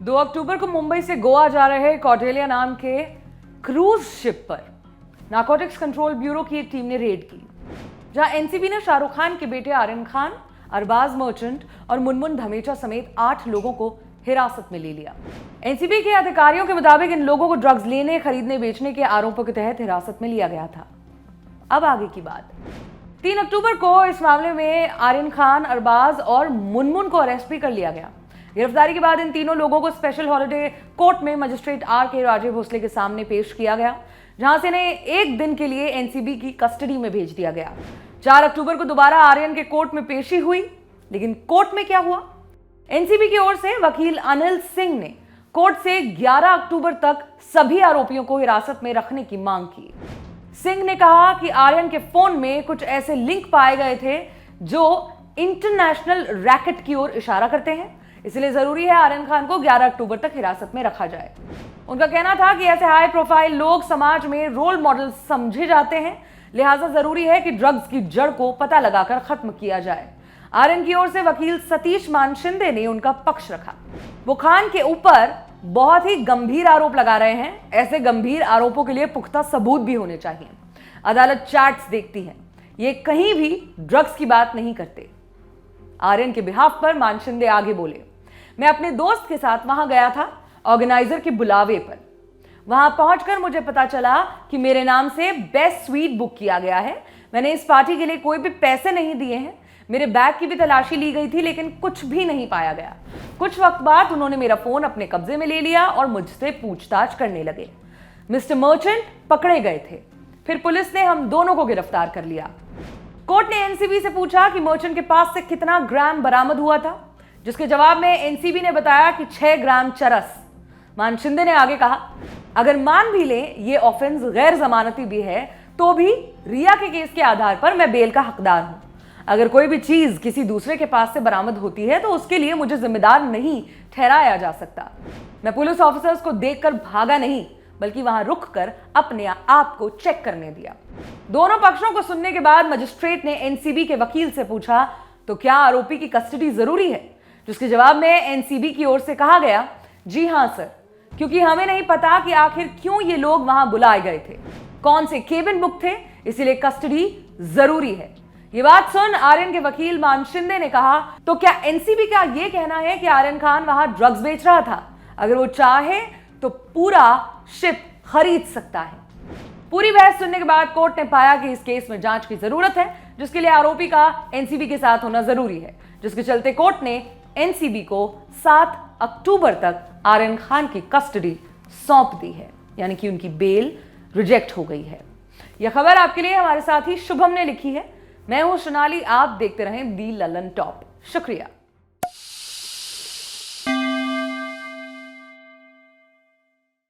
2 अक्टूबर को मुंबई से गोवा जा रहे कौटिल्य नाम के क्रूज शिप पर नारकोटिक्स कंट्रोल ब्यूरो की एक टीम ने रेड की, जहां एनसीबी ने शाहरुख खान के बेटे आर्यन खान, अरबाज मर्चेंट और मुनमुन धमेचा समेत 8 लोगों को हिरासत में ले लिया। एनसीबी के अधिकारियों के मुताबिक इन लोगों को ड्रग्स लेने, खरीदने, बेचने के आरोपों के तहत हिरासत में लिया गया था। अब आगे की बात। 3 अक्टूबर को इस मामले में आर्यन खान, अरबाज और मुनमुन को अरेस्ट भी कर लिया गया। गिरफ्तारी के बाद इन तीनों लोगों को स्पेशल हॉलिडे कोर्ट में मजिस्ट्रेट RK राजीव भोसले के सामने पेश किया गया, जहां से इन्हें 1 दिन के लिए एनसीबी की कस्टडी में भेज दिया गया। 4 अक्टूबर को दोबारा आर्यन के कोर्ट में पेशी हुई, लेकिन कोर्ट में क्या हुआ? एनसीबी की ओर से वकील अनिल सिंह ने कोर्ट से 11 अक्टूबर तक सभी आरोपियों को हिरासत में रखने की मांग की। सिंह ने कहा कि आर्यन के फोन में कुछ ऐसे लिंक पाए गए थे जो इंटरनेशनल रैकेट की ओर इशारा करते हैं, इसलिए जरूरी है आर्यन खान को 11 अक्टूबर तक हिरासत में रखा जाए। उनका कहना था कि ऐसे हाई प्रोफाइल लोग समाज में रोल मॉडल समझे जाते हैं, लिहाजा जरूरी है कि ड्रग्स की जड़ को पता लगाकर खत्म किया जाए। आर्यन की ओर से वकील सतीश मानशिंदे ने उनका पक्ष रखा। वो खान के ऊपर बहुत ही गंभीर आरोप लगा रहे हैं। ऐसे गंभीर आरोपों के लिए पुख्ता सबूत भी होने चाहिए। अदालत चैट्स देखती है, ये कहीं भी ड्रग्स की बात नहीं करते। आर्यन के बिहाफ पर मानशिंदे आगे बोले, मैं अपने दोस्त के साथ वहां गया था, ऑर्गेनाइजर के बुलावे पर। वहां पहुंचकर मुझे पता चला कि मेरे नाम से बेस्ट स्वीट बुक किया गया है। मैंने इस पार्टी के लिए कोई भी पैसे नहीं दिए हैं। मेरे बैग की भी तलाशी ली गई थी, लेकिन कुछ भी नहीं पाया गया। कुछ वक्त बाद उन्होंने मेरा फोन अपने कब्जे में ले लिया और मुझसे पूछताछ करने लगे। मिस्टर मर्चेंट पकड़े गए थे, फिर पुलिस ने हम दोनों को गिरफ्तार कर लिया। कोर्ट ने एनसीबी से पूछा कि मर्चेंट के पास से कितना ग्राम बरामद हुआ था, जिसके जवाब में एनसीबी ने बताया कि 6 ग्राम चरस। मानशिंदे ने आगे कहा, अगर मान भी लें ये ऑफेंस गैर जमानती भी है, तो भी रिया के केस के आधार पर मैं बेल का हकदार हूं। अगर कोई भी चीज किसी दूसरे के पास से बरामद होती है तो उसके लिए मुझे जिम्मेदार नहीं ठहराया जा सकता। मैं पुलिस ऑफिसर्स को देखकर भागा नहीं, बल्कि वहां रुककर अपने आप को चेक करने दिया। दोनों पक्षों को सुनने के बाद मजिस्ट्रेट ने एनसीबी के वकील से पूछा, तो क्या आरोपी की कस्टडी जरूरी है? जिसके जवाब में एनसीबी की ओर से कहा गया, जी हां सर, क्योंकि हमें नहीं पता कि आखिर क्यों ये लोग वहां बुलाए गए थे, कौन से केबिन बुक थे, इसीलिए कस्टडी जरूरी है। ये बात सुन आर्यन के वकील मानशिंदे ने कहा, तो क्या एनसीबी का यह कहना है कि आर्यन खान वहां ड्रग्स बेच रहा था? अगर वो चाहे तो पूरा शिप खरीद सकता है। पूरी बहस सुनने के बाद कोर्ट ने पाया कि इस केस में जांच की जरूरत है, जिसके लिए आरोपी का एनसीबी के साथ होना जरूरी है, जिसके चलते कोर्ट ने एनसीबी को 7 अक्टूबर तक आर्यन खान की कस्टडी सौंप दी है, यानी कि उनकी बेल रिजेक्ट हो गई है। यह खबर आपके लिए हमारे साथी शुभम ने लिखी है। मैं हूं सोनाली, आप देखते रहें दी ललन टॉप। शुक्रिया।